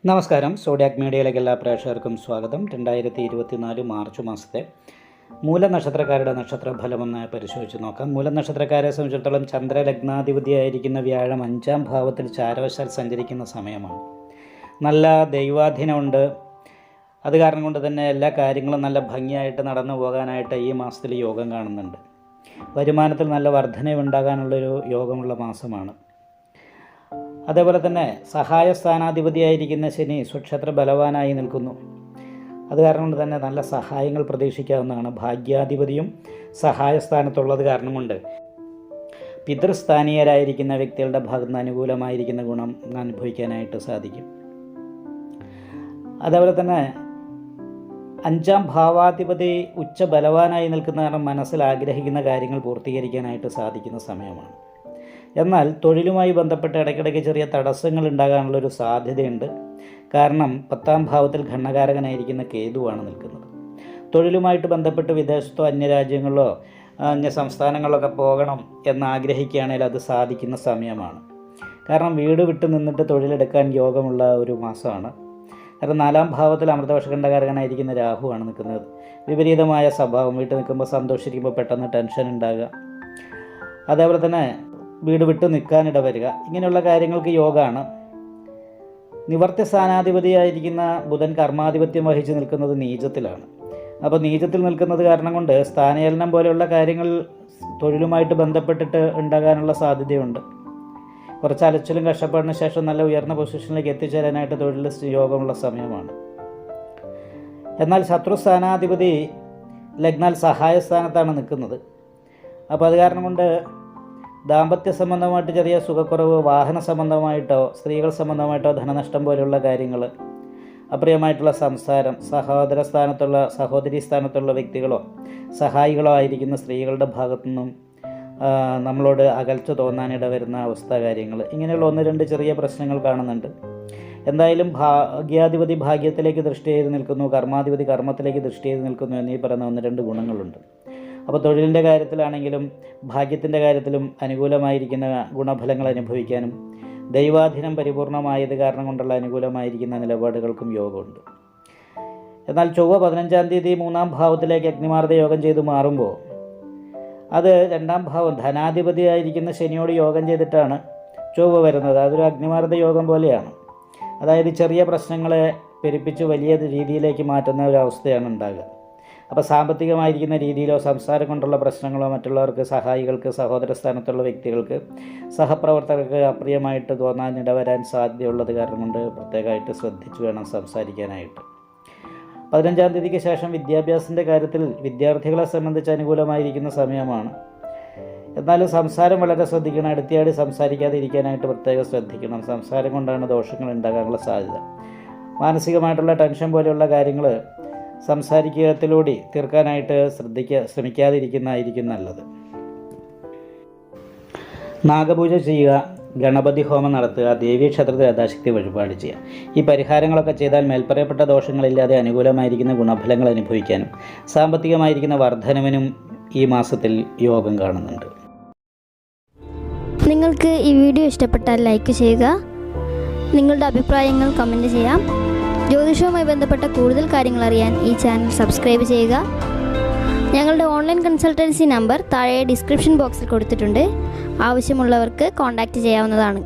നമസ്കാരം. സോഡിയാക് മീഡിയയിലേക്ക് എല്ലാ പ്രേക്ഷകർക്കും സ്വാഗതം. 2024 മാർച്ച് മാസത്തെ മൂലനക്ഷത്രക്കാരുടെ നക്ഷത്രഫലമൊന്ന് പരിശോധിച്ച് നോക്കാം. മൂലനക്ഷത്രക്കാരെ സംബന്ധിച്ചിടത്തോളം ചന്ദ്രലഗ്നാധിപതിയായിരിക്കുന്ന വ്യാഴം 5ാം ഭാവത്തിൽ ചാരവശാൽ സഞ്ചരിക്കുന്ന സമയമാണ്. നല്ല ദൈവാധീനമുണ്ട്. അത് കാരണം കൊണ്ട് തന്നെ എല്ലാ കാര്യങ്ങളും നല്ല ഭംഗിയായിട്ട് നടന്നു പോകാനായിട്ട് ഈ മാസത്തിൽ യോഗം കാണുന്നുണ്ട്. വരുമാനത്തിൽ നല്ല വർധനയുണ്ടാകാനുള്ളൊരു യോഗമുള്ള മാസമാണ്. അതേപോലെ തന്നെ സഹായ സ്ഥാനാധിപതിയായിരിക്കുന്ന ശനി സ്വക്ഷേത്ര ബലവാനായി നിൽക്കുന്നു. അത് കാരണം കൊണ്ട് തന്നെ നല്ല സഹായങ്ങൾ പ്രതീക്ഷിക്കാവുന്നതാണ്. ഭാഗ്യാധിപതിയും സഹായ സ്ഥാനത്തുള്ളത് കാരണം കൊണ്ട് പിതൃസ്ഥാനീയരായിരിക്കുന്ന വ്യക്തികളുടെ ഭാഗത്ത് നിന്ന് അനുകൂലമായിരിക്കുന്ന ഗുണം അനുഭവിക്കാനായിട്ട് സാധിക്കും. അതേപോലെ തന്നെ 5ാം ഭാവാധിപതി ഉച്ച ബലവാനായി നിൽക്കുന്ന കാരണം മനസ്സിൽ ആഗ്രഹിക്കുന്ന കാര്യങ്ങൾ പൂർത്തീകരിക്കാനായിട്ട് സാധിക്കുന്ന സമയമാണ്. എന്നാൽ തൊഴിലുമായി ബന്ധപ്പെട്ട് ഇടയ്ക്കിടയ്ക്ക് ചെറിയ തടസ്സങ്ങൾ ഉണ്ടാകാനുള്ളൊരു സാധ്യതയുണ്ട്. കാരണം 10ാം ഭാവത്തിൽ ഘണ്ണകാരകനായിരിക്കുന്ന കേതുവാണ് നിൽക്കുന്നത്. തൊഴിലുമായിട്ട് ബന്ധപ്പെട്ട് വിദേശത്തോ അന്യരാജ്യങ്ങളിലോ അന്യ സംസ്ഥാനങ്ങളിലൊക്കെ പോകണം എന്നാഗ്രഹിക്കുകയാണെങ്കിൽ അത് സാധിക്കുന്ന സമയമാണ്. കാരണം വീട് വിട്ട് നിന്നിട്ട് തൊഴിലെടുക്കാൻ യോഗമുള്ള ഒരു മാസമാണ്. കാരണം 4ാം ഭാവത്തിൽ അമൃതവർഷഘണ്ഡകാരകനായിരിക്കുന്ന രാഹുവാണ് നിൽക്കുന്നത്. വിപരീതമായ സ്വഭാവം, വീട്ടിൽ നിൽക്കുമ്പോൾ സന്തോഷിക്കുമ്പോൾ പെട്ടെന്ന് ടെൻഷൻ ഉണ്ടാകുക, അതേപോലെ തന്നെ വീട് വിട്ട് നിൽക്കാനിട വരിക, ഇങ്ങനെയുള്ള കാര്യങ്ങൾക്ക് യോഗമാണ്. നിവർത്തി സ്ഥാനാധിപതിയായിരിക്കുന്ന ബുധൻ കർമാധിപത്യം വഹിച്ച് നിൽക്കുന്നത് നീചത്തിലാണ്. അപ്പോൾ നീചത്തിൽ നിൽക്കുന്നത് കാരണം കൊണ്ട് സ്ഥാനചലനം പോലെയുള്ള കാര്യങ്ങൾ തൊഴിലുമായിട്ട് ബന്ധപ്പെട്ടിട്ട് ഉണ്ടാകാനുള്ള സാധ്യതയുണ്ട്. കുറച്ച് അലച്ചിലും കഷ്ടപ്പാടിന് ശേഷം നല്ല ഉയർന്ന പൊസിഷനിലേക്ക് എത്തിച്ചേരാനായിട്ട് തൊഴിൽ യോഗമുള്ള സമയമാണ്. എന്നാൽ ശത്രു സ്ഥാനാധിപതി ലഗ്നാൽ സഹായ സ്ഥാനത്താണ് നിൽക്കുന്നത്. അപ്പോൾ അത് കാരണം കൊണ്ട് ദാമ്പത്യ സംബന്ധമായിട്ട് ചെറിയ സുഖക്കുറവ്, വാഹന സംബന്ധമായിട്ടോ സ്ത്രീകൾ സംബന്ധമായിട്ടോ ധനനഷ്ടം പോലെയുള്ള കാര്യങ്ങൾ, അപ്രിയമായിട്ടുള്ള സംസാരം, സഹോദര സ്ഥാനത്തുള്ള സഹോദരി സ്ഥാനത്തുള്ള വ്യക്തികളോ സഹായികളോ ആയിരിക്കുന്ന സ്ത്രീകളുടെ ഭാഗത്തു നിന്നും നമ്മളോട് അകൽച്ച തോന്നാനിട വരുന്ന അവസ്ഥ കാര്യങ്ങൾ, ഇങ്ങനെയുള്ള 1-2 ചെറിയ പ്രശ്നങ്ങൾ കാണുന്നുണ്ട്. എന്തായാലും ഭാഗ്യാധിപതി ഭാഗ്യത്തിലേക്ക് ദൃഷ്ടി ചെയ്ത് നിൽക്കുന്നു, കർമാധിപതി കർമ്മത്തിലേക്ക് ദൃഷ്ടി ചെയ്ത് നിൽക്കുന്നു എന്നീ പറയുന്ന 1-2 ഗുണങ്ങളുണ്ട്. അപ്പോൾ തൊഴിലിൻ്റെ കാര്യത്തിലാണെങ്കിലും ഭാഗ്യത്തിൻ്റെ കാര്യത്തിലും അനുകൂലമായിരിക്കുന്ന ഗുണഫലങ്ങൾ അനുഭവിക്കാനും ദൈവാധീനം പരിപൂർണമായത് കാരണം കൊണ്ടുള്ള അനുകൂലമായിരിക്കുന്ന നിലപാടുകൾക്കും യോഗമുണ്ട്. എന്നാൽ ചൊവ്വ 15ാം തീയതി 3ാം ഭാവത്തിലേക്ക് അഗ്നിമാർദ്ദ യോഗം ചെയ്ത് മാറുമ്പോൾ അത് 2ാം ഭാവം ധനാധിപതിയായിരിക്കുന്ന ശനിയോട് യോഗം ചെയ്തിട്ടാണ് ചൊവ്വ വരുന്നത്. അതൊരു അഗ്നിമാർദ്ദ യോഗം പോലെയാണ്. അതായത് ചെറിയ പ്രശ്നങ്ങളെ പെരുപ്പിച്ച് വലിയ രീതിയിലേക്ക് മാറ്റുന്ന ഒരു അവസ്ഥയാണ് ഉണ്ടാകുക. അപ്പോൾ സാമ്പത്തികമായിരിക്കുന്ന രീതിയിലോ സംസാരം കൊണ്ടുള്ള പ്രശ്നങ്ങളോ മറ്റുള്ളവർക്ക്, സഹായികൾക്ക്, സഹോദര സ്ഥാനത്തുള്ള വ്യക്തികൾക്ക്, സഹപ്രവർത്തകർക്ക് അപ്രിയമായിട്ട് തോന്നാനിട വരാൻ സാധ്യതയുള്ളത് കാരണം കൊണ്ട് പ്രത്യേകമായിട്ട് ശ്രദ്ധിച്ചു വേണം സംസാരിക്കാനായിട്ട്. 15ാം തീയതിക്ക് ശേഷം വിദ്യാഭ്യാസത്തിൻ്റെ കാര്യത്തിൽ വിദ്യാർത്ഥികളെ സംബന്ധിച്ച് അനുകൂലമായിരിക്കുന്ന സമയമാണ്. എന്നാലും സംസാരം വളരെ ശ്രദ്ധിക്കണം. അടുത്തിയാടി സംസാരിക്കാതെ ഇരിക്കാനായിട്ട് പ്രത്യേകം ശ്രദ്ധിക്കണം. സംസാരം കൊണ്ടാണ് ദോഷങ്ങൾ ഉണ്ടാകാനുള്ള സാധ്യത. മാനസികമായിട്ടുള്ള ടെൻഷൻ പോലെയുള്ള കാര്യങ്ങൾ സംസാരിക്കത്തിലൂടെ തീർക്കാനായിട്ട് ശ്രമിക്കാതിരിക്കുന്നതായിരിക്കും നല്ലത്. നാഗപൂജ ചെയ്യുക, ഗണപതി ഹോമം നടത്തുക, ദേവീക്ഷേത്രത്തിൽ യഥാശക്തി വഴിപാട് ചെയ്യുക. ഈ പരിഹാരങ്ങളൊക്കെ ചെയ്താൽ മേൽപ്പറയപ്പെട്ട ദോഷങ്ങളില്ലാതെ അനുകൂലമായിരിക്കുന്ന ഗുണഫലങ്ങൾ അനുഭവിക്കാനും സാമ്പത്തികമായിരിക്കുന്ന വർധനവിനും ഈ മാസത്തിൽ യോഗം കാണുന്നുണ്ട്. നിങ്ങൾക്ക് ഈ വീഡിയോ ഇഷ്ടപ്പെട്ടാൽ ലൈക്ക് ചെയ്യുക, നിങ്ങളുടെ അഭിപ്രായങ്ങൾ കമൻറ്റ് ചെയ്യാം. ജ്യോതിഷവുമായി ബന്ധപ്പെട്ട കൂടുതൽ കാര്യങ്ങൾ അറിയാൻ ഈ ചാനൽ സബ്സ്ക്രൈബ് ചെയ്യുക. ഞങ്ങളുടെ ഓൺലൈൻ കൺസൾട്ടൻസി നമ്പർ താഴെ ഡിസ്ക്രിപ്ഷൻ ബോക്സിൽ കൊടുത്തിട്ടുണ്ട്. ആവശ്യമുള്ളവർക്ക് കോൺടാക്റ്റ് ചെയ്യാവുന്നതാണ്.